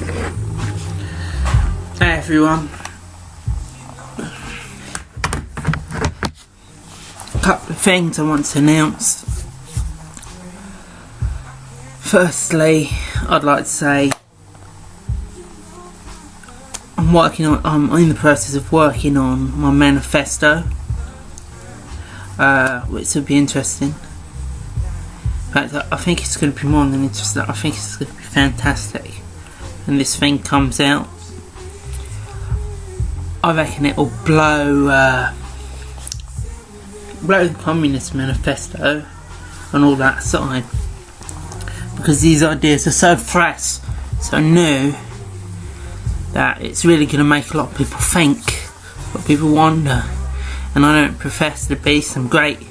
Hey everyone. A couple of things I want to announce. Firstly, I'd like to say I'm in the process of working on my manifesto, which will be interesting. In fact, I think it's going to be more than interesting. I think it's going to be fantastic when this thing comes out. I reckon it will blow the Communist Manifesto and all that aside, because these ideas are so fresh, so new, that it's really going to make a lot of people think, a lot of people wonder. And I don't profess to be some great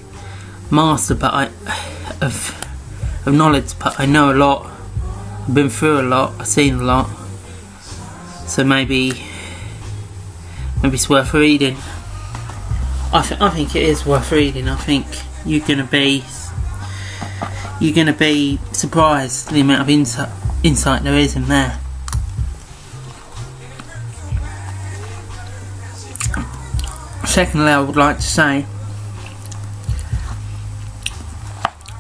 master of knowledge, but I know a lot. I've been through a lot. I've seen a lot. So maybe it's worth reading. I think it is worth reading. I think you're gonna be surprised the amount of insight there is in there. Secondly, I would like to say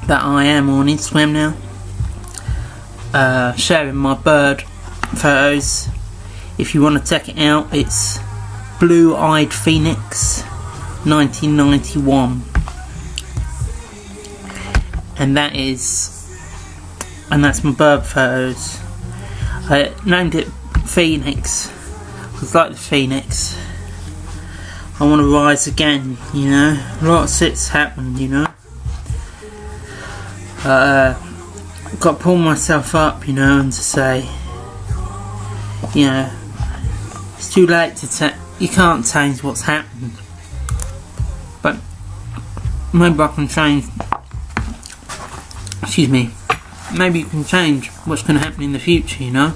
that I am on Instagram now, sharing my bird photos. If you want to check it out, it's Blue-Eyed Phoenix 1991, and that's my bird photos. I named it Phoenix because, like the phoenix, I want to rise again. You know, a lot of shit's happened. You know, I've got to pull myself up. You know, and to say, you know, it's too late to you can't change what's happened, but maybe I can change. Excuse me. Maybe you can change what's going to happen in the future. You know,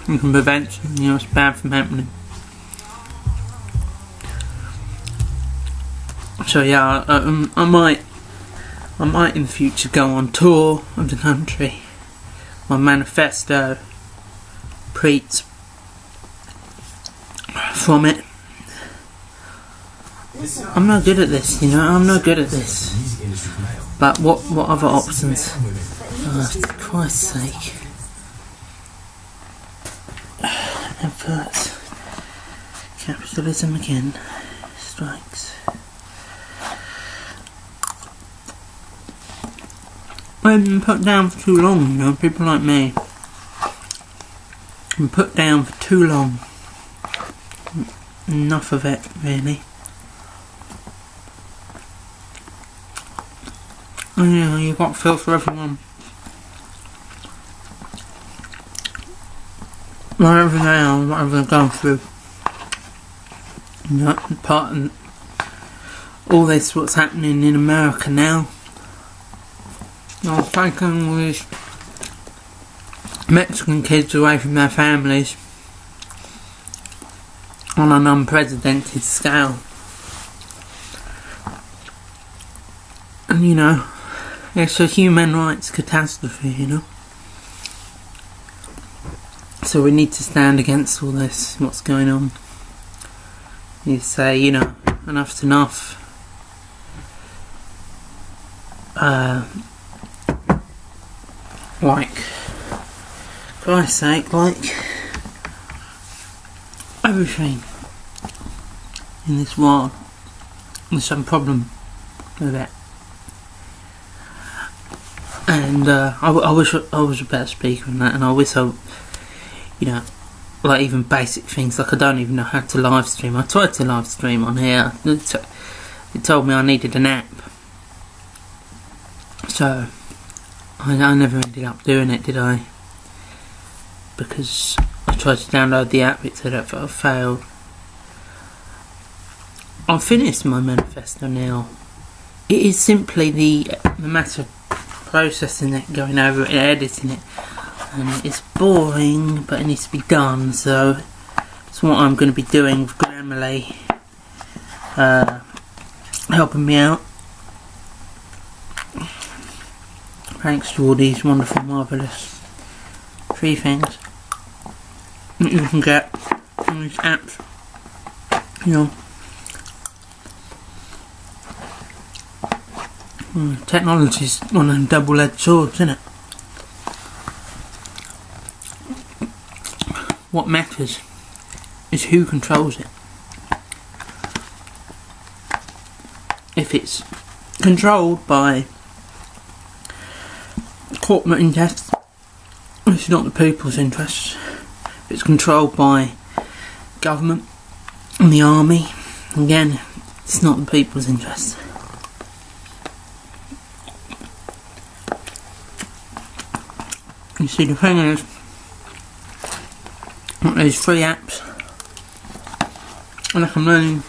you can prevent something else bad from happening. So yeah, I might in the future go on tour of the country. My manifesto preach from it. I'm no good at this, you know. I'm no good at this. But what other options? For Christ's sake. Adverts. Capitalism again strikes. I've been put down for too long, you know. People like me have been put down for too long. Enough of it, really. And, you know, you've got to feel for everyone. Whatever they are, whatever they're going through. You know, part of all this, what's happening in America now. I've taken all these Mexican kids away from their families on an unprecedented scale. And you know, it's a human rights catastrophe, you know. So we need to stand against all this, what's going on. You say, you know, enough's enough. Like, for Christ's sake, like, everything in this world, there's some problem with it. And I wish I was a better speaker in that, and I wish I, you know, like even basic things, like I don't even know how to live stream. I tried to live stream on here. It told me I needed an app. So I never ended up doing it, did I? Because I tried to download the app, it said I failed. I've finished my manifesto now. It is simply the matter of processing it, going over it, editing it. And it's boring, but it needs to be done, so it's what I'm going to be doing with Grammarly, helping me out. thanks to all these wonderful, marvellous free things that you can get on these apps. You know, technology's one of them double-edged swords, isn't it? What matters is who controls it. If it's controlled by corporate interests, it's not the people's interests. If it's controlled by government and the army, again, it's not the people's interests. You see, the thing is, these free apps, and I'm learning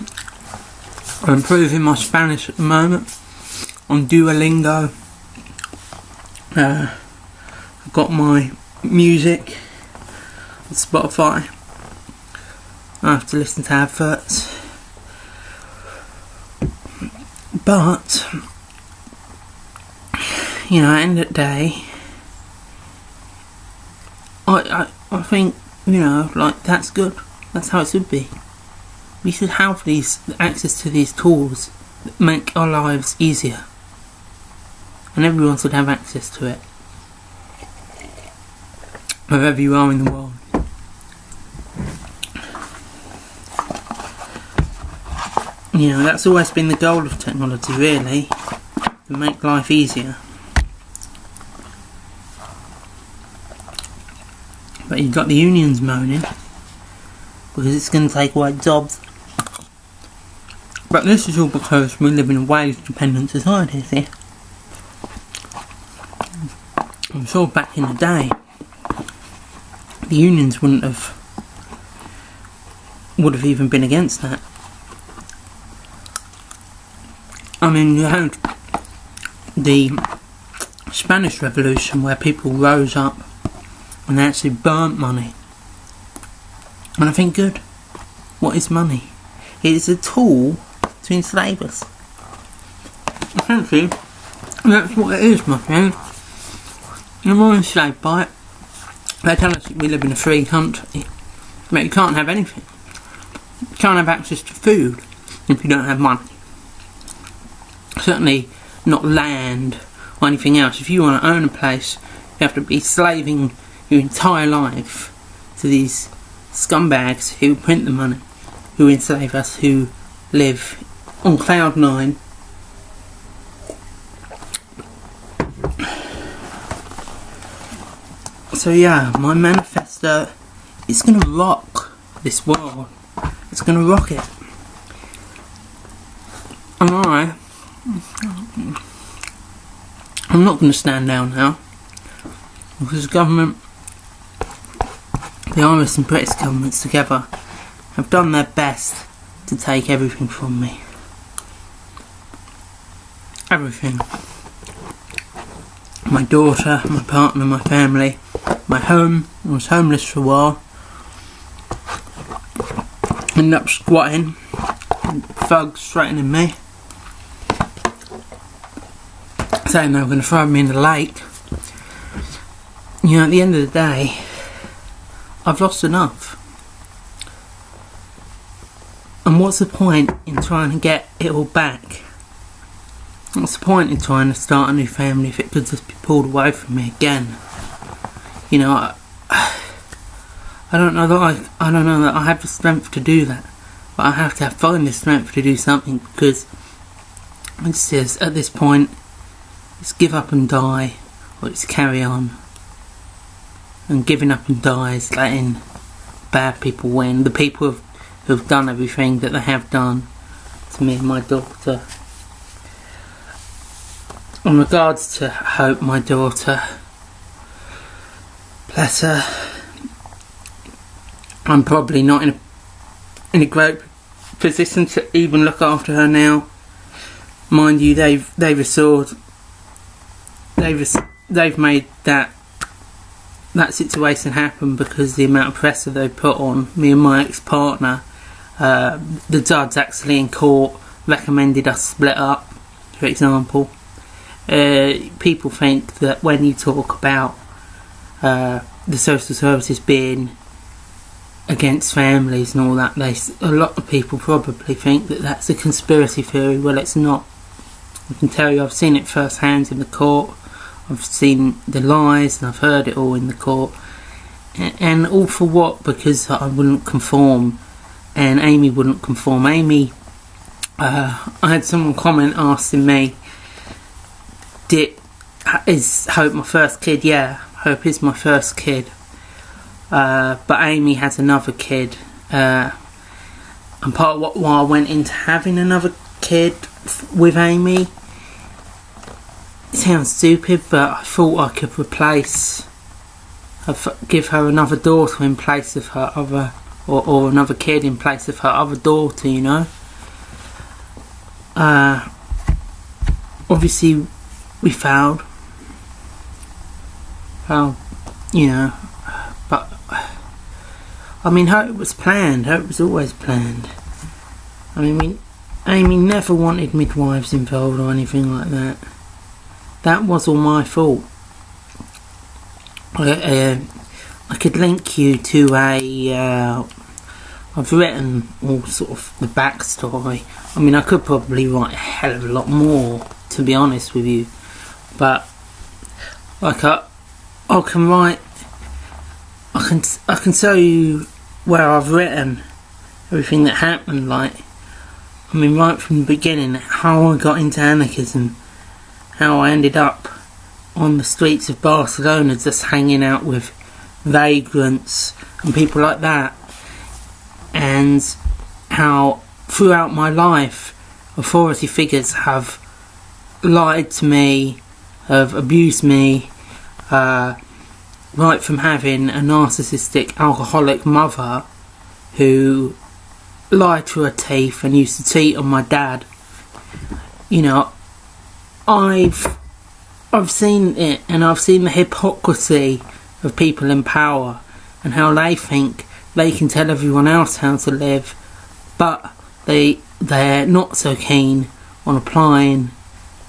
or improving my Spanish at the moment on Duolingo. I've got my music on Spotify. I have to listen to adverts, but you know, at the end of the day, I think, you know, like, that's good. That's how it should be. We should have access to these tools that make our lives easier, and everyone should have access to it, wherever you are in the world. You know, that's always been the goal of technology, really, to make life easier. But you've got the unions moaning because it's going to take away jobs. But this is all because we live in a wage-dependent society, see? I'm sure back in the day, the unions would have even been against that. I mean, you had the Spanish Revolution where people rose up and they actually burnt money. And I think, good. What is money? It is a tool to enslave us. Essentially, that's what it is, my friend. You're more enslaved by it. They tell us that we live in a free country, but you can't have anything. You can't have access to food if you don't have money. Certainly not land or anything else. If you want to own a place, you have to be slaving your entire life to these scumbags who print the money, who enslave us, who live on cloud nine. So yeah, my manifesto is going to rock this world. It's going to rock it. And I'm not going to stand down now, because the government, the Irish and British governments together, have done their best to take everything from me. Everything. My daughter, my partner, my family, my home. I was homeless for a while. Ended up squatting. Thugs threatening me, saying they were going to throw me in the lake. You know, at the end of the day, I've lost enough. And what's the point in trying to get it all back? What's the point in trying to start a new family if it could just be pulled away from me again? You know, I don't know that I have the strength to do that. But I have to find the strength to do something, because it says at this point, it's give up and die, or it's carry on. And giving up and die is letting bad people win. The people who've done everything that they have done to me and my daughter. In regards to Hope, my daughter, bless her, I'm probably not in a great position to even look after her now. Mind you, they've made that situation happen because the amount of pressure they put on me and my ex-partner. The judge actually in court recommended us split up, for example. people think that when you talk about the social services being against families and all that, a lot of people probably think that that's a conspiracy theory. Well, it's not. I can tell you, I've seen it firsthand in the court. I've seen the lies and I've heard it all in the court. And all for what? Because I wouldn't conform and Amy wouldn't conform. Amy, I had someone comment asking me, is Hope my first kid? Yeah, Hope is my first kid. But Amy has another kid. And part of why I went into having another kid with Amy, it sounds stupid, but I thought I could give her another daughter in place of her other, or another kid in place of her other daughter, you know. Obviously we failed, you know, but I mean, Hope was planned. Hope was always planned. I mean, Amy never wanted midwives involved or anything like that. That was all my fault. I could link you to I've written all sort of the backstory. I mean, I could probably write a hell of a lot more, to be honest with you. But like I can write. I can tell you where I've written everything that happened. Like, I mean, right from the beginning, how I got into anarchism, how I ended up on the streets of Barcelona just hanging out with vagrants and people like that, and how throughout my life authority figures have lied to me, have abused me, right from having a narcissistic alcoholic mother who lied through her teeth and used to cheat on my dad. You know, I've seen it, and I've seen the hypocrisy of people in power and how they think they can tell everyone else how to live, but they're not so keen on applying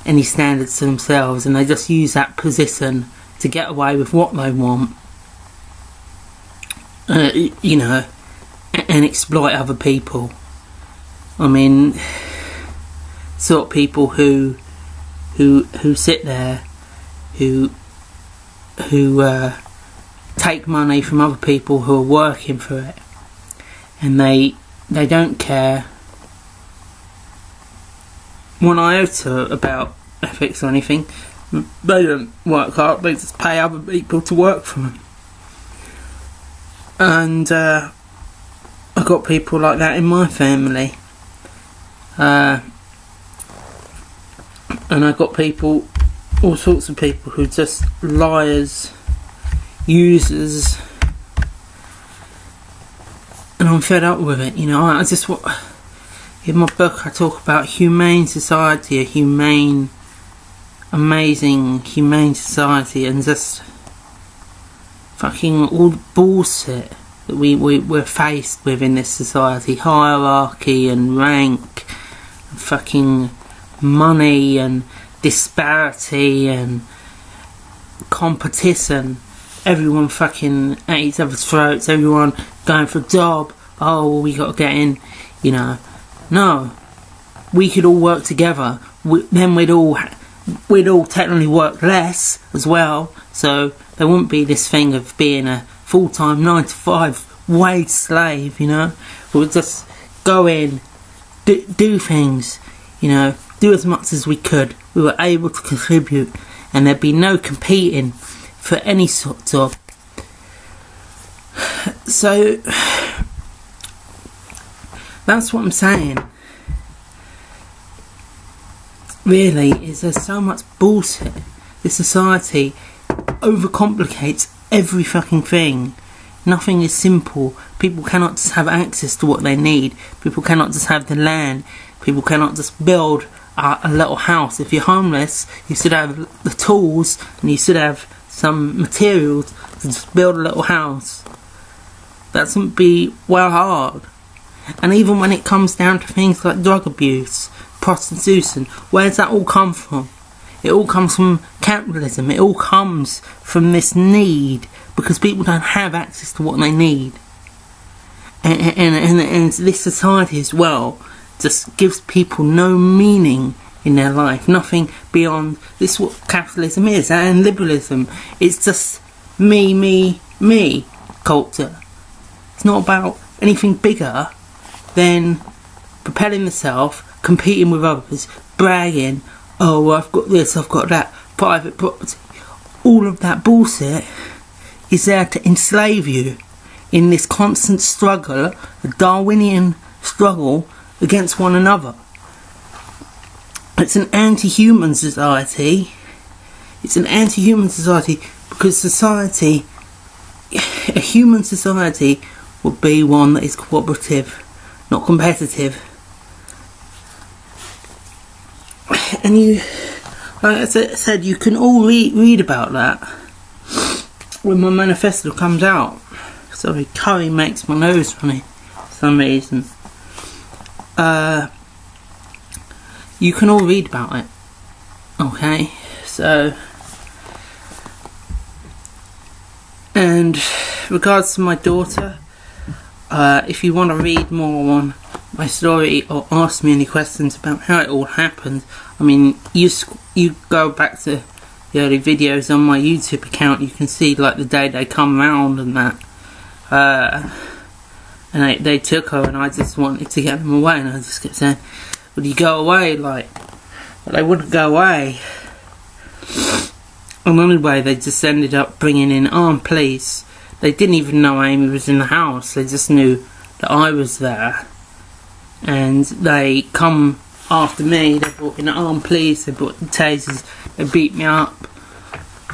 any standards to themselves, and they just use that position to get away with what they want, you know, and exploit other people. I mean, sort of people who sit there, who take money from other people who are working for it, and they don't care one iota about ethics or anything. They don't work hard, they just pay other people to work for them. And I've got people like that in my family. And I've got people, all sorts of people who are just liars, users, and I'm fed up with it. You know, I just want, in my book I talk about humane society, a humane, amazing humane society, and just fucking all the bullshit that we're faced with in this society, hierarchy and rank, and fucking money and disparity and competition, everyone fucking at each other's throats, everyone going for a job. Oh, well, we got to get in, you know. No, we could all work together. Then we'd all technically work less as well, so there wouldn't be this thing of being a full-time 9-to-5 wage slave, you know. We'd just go in, do things, you know, do as much as we could. We were able to contribute, and there'd be no competing for any sort of job. So that's what I'm saying. Really, is there's so much bullshit. This society overcomplicates every fucking thing. Nothing is simple. People cannot just have access to what they need. People cannot just have the land. People cannot just build a little house. If you're homeless, you should have the tools and you should have some materials to just build a little house. That shouldn't be well hard. And even when it comes down to things like drug abuse, prostitution, where does that all come from? It all comes from capitalism. It all comes from this need, because people don't have access to what they need. And this society as well just gives people no meaning in their life, nothing beyond this. Is what capitalism is, and liberalism. It's just me culture. It's not about anything bigger than propelling yourself, competing with others, bragging, oh, I've got this, I've got that, private property. All of that bullshit is there to enslave you in this constant struggle, a Darwinian struggle against one another. It's an anti-human society. It's an anti-human society because a human society would be one that is cooperative, not competitive. And you, like I said, you can all read about that when my manifesto comes out. Sorry, curry makes my nose runny for some reason. You can all read about it. Okay, so, and regards to my daughter, if you want to read more on my story or ask me any questions about how it all happened, I mean, you go back to the early videos on my YouTube account, you can see like the day they come round and that, and they took her, and I just wanted to get them away, and I just kept saying, would you go away? Like, but they wouldn't go away. And anyway, they just ended up bringing in armed police. They didn't even know Amy was in the house. They just knew that I was there. And they come after me. They brought in armed police. They brought the tasers. They beat me up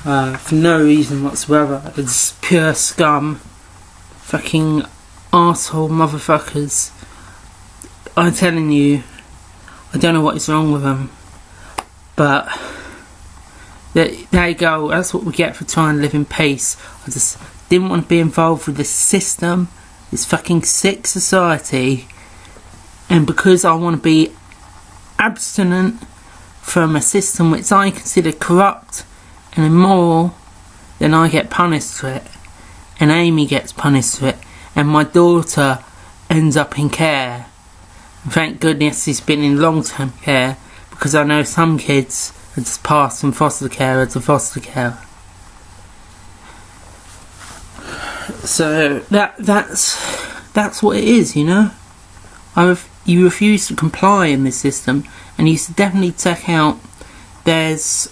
for no reason whatsoever. It's pure scum. Fucking arsehole motherfuckers. I'm telling you, I don't know what is wrong with them. But there you go. That's what we get for trying to live in peace. I just didn't want to be involved with this system, this fucking sick society, and because I want to be abstinent from a system which I consider corrupt and immoral, then I get punished for it, and Amy gets punished for it, and my daughter ends up in care. And thank goodness she's been in long-term care, because I know some kids are just passed from foster care to foster care. So that's what it is, you know. You refuse to comply in this system, and you should definitely check out. There's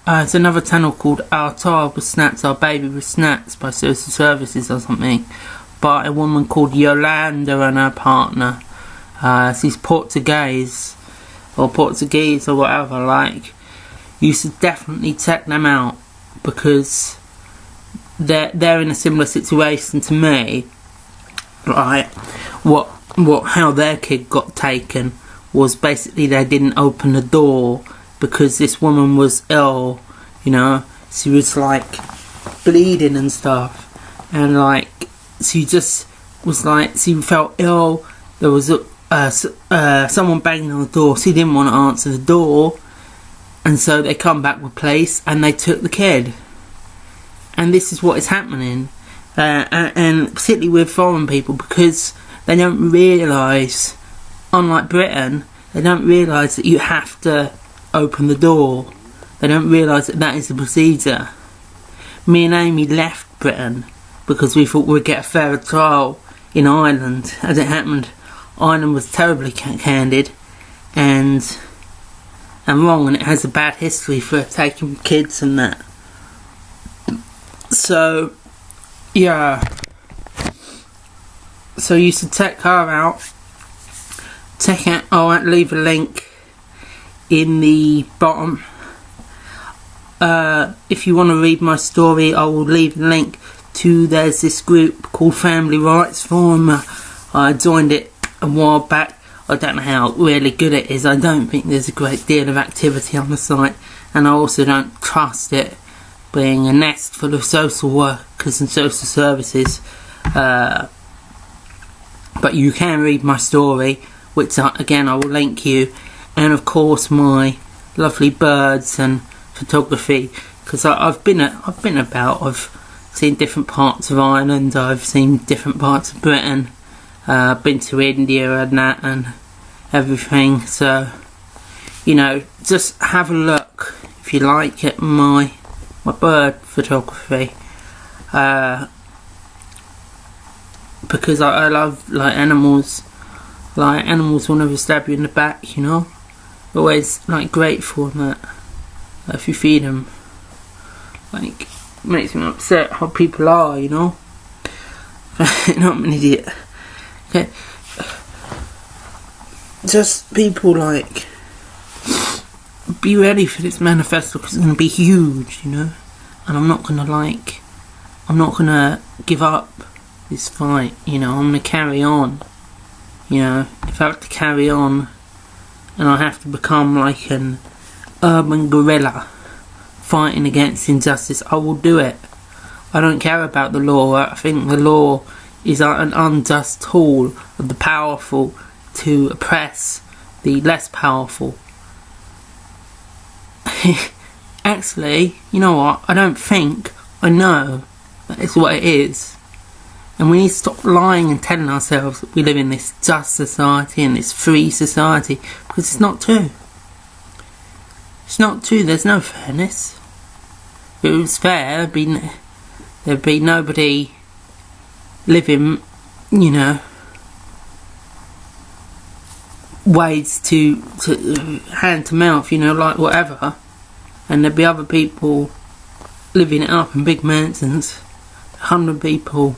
another channel called Our Child with Snacks, Our Baby with Snacks by Social Services or something, by a woman called Yolanda and her partner. She's Portuguese or whatever. Like, you should definitely check them out, because they're in a similar situation to me. Right, how their kid got taken was basically they didn't open the door because this woman was ill, you know. She was like bleeding and stuff, and like she just was like, she felt ill. There was someone banging on the door. She didn't want to answer the door, and so they come back with police and they took the kid. And this is what is happening, and particularly with foreign people, because they don't realise, unlike Britain, they don't realise that you have to open the door. They don't realise that is the procedure. Me and Amy left Britain because we thought we'd get a fairer trial in Ireland. As it happened, Ireland was terribly candid and wrong, and it has a bad history for taking kids and that. So, yeah. So you should check her out. Check out, I'll leave a link in the bottom. If you want to read my story, I will leave a link to, there's this group called Family Rights Forum. I joined it a while back. I don't know how really good it is. I don't think there's a great deal of activity on the site, and I also don't trust it being a nest full of social workers and social services. But you can read my story, which again I will link you, and of course my lovely birds and photography, because I've been about. I've seen different parts of Ireland. I've seen different parts of Britain. I've been to India and that and everything. So, you know, just have a look if you like at my bird photography. Because I love animals. Animals will never stab you in the back, you know. Always grateful and that. If you feed them, makes me upset how people are, you know. Not an idiot. Okay. Just people be ready for this manifesto, because it's gonna be huge, you know. And I'm not gonna give up this fight, you know. I'm gonna carry on, you know. If I have to carry on and I have to become an urban guerrilla fighting against injustice, I will do it. I don't care about the law. I think the law is an unjust tool of the powerful to oppress the less powerful. Actually, you know what? I don't think, I know that it's what it is. And we need to stop lying and telling ourselves that we live in this just society and this free society, because it's not true. It's not true. There's no fairness. If it was fair, there'd be nobody living, you know, ways to hand to mouth, you know, whatever. And there'd be other people living it up in big mansions. 100 people,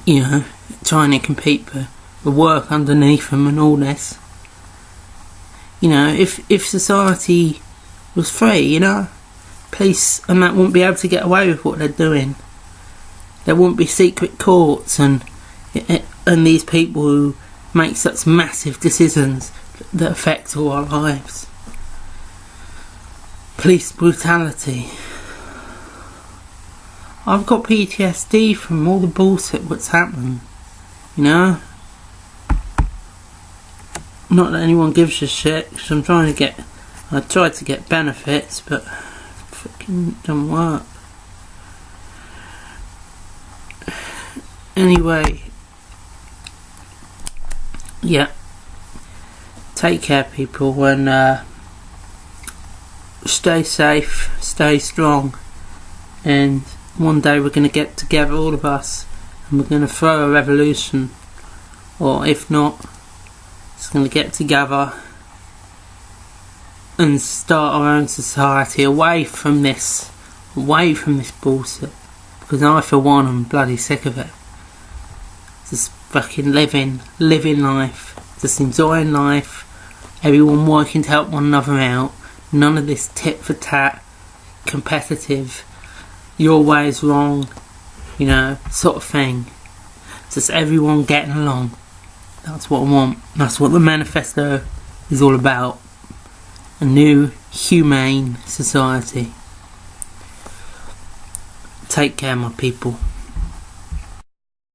you know, trying to compete for the work underneath them and all this. You know, if society was free, you know, police and that wouldn't be able to get away with what they're doing. There wouldn't be secret courts and these people who make such massive decisions that affect all our lives. Police brutality. I've got PTSD from all the bullshit what's happened, you know. Not that anyone gives a shit, because I tried to get benefits, but it fucking don't work. Anyway, yeah, take care people, and stay safe, stay strong, and one day we're going to get together, all of us, and we're going to throw a revolution, or if not, it's going to get together and start our own society away from this bullshit, because I for one am bloody sick of it. Just fucking living life, just enjoying life, everyone working to help one another out, none of this tit for tat, competitive, your way is wrong, you know, sort of thing. Just everyone getting along. That's what I want. That's what the manifesto is all about. A new, humane society. Take care, my people.